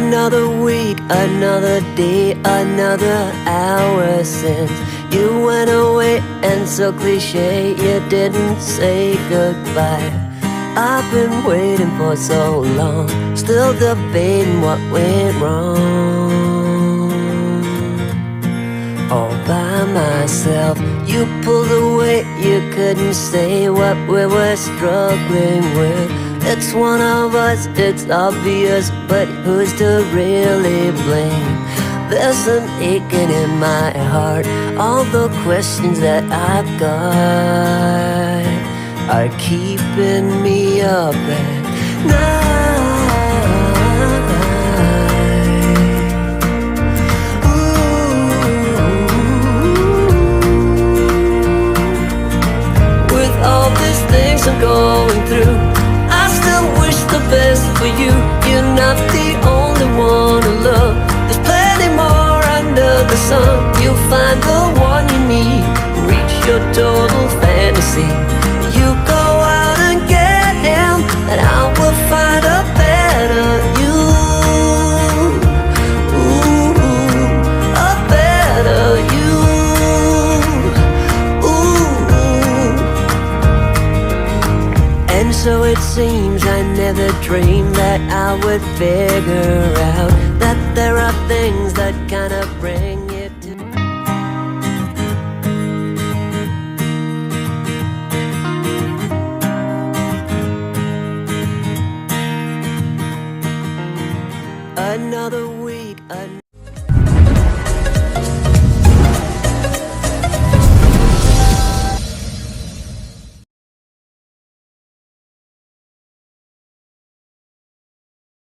Another week, another day, another hour since you went away, and so cliche you didn't say goodbye. I've been waiting for so long, still debating what went wrong. All by myself, you pulled away, you couldn't say what we were struggling with. It's one of us, it's obvious, but who's to really blame? There's an aching in my heart, all the questions that I've got are keeping me up at night. Ooh. With all these things I'm going through, I still wish the best for you. You're not the only one to love. There's plenty more under the sun. You'll find the one you need, reach your total fantasy. You go out and get him, and I will find a better you. Ooh, a better you. Ooh. And so it seems I never dreamed that I would figure out that there are things that kind of bring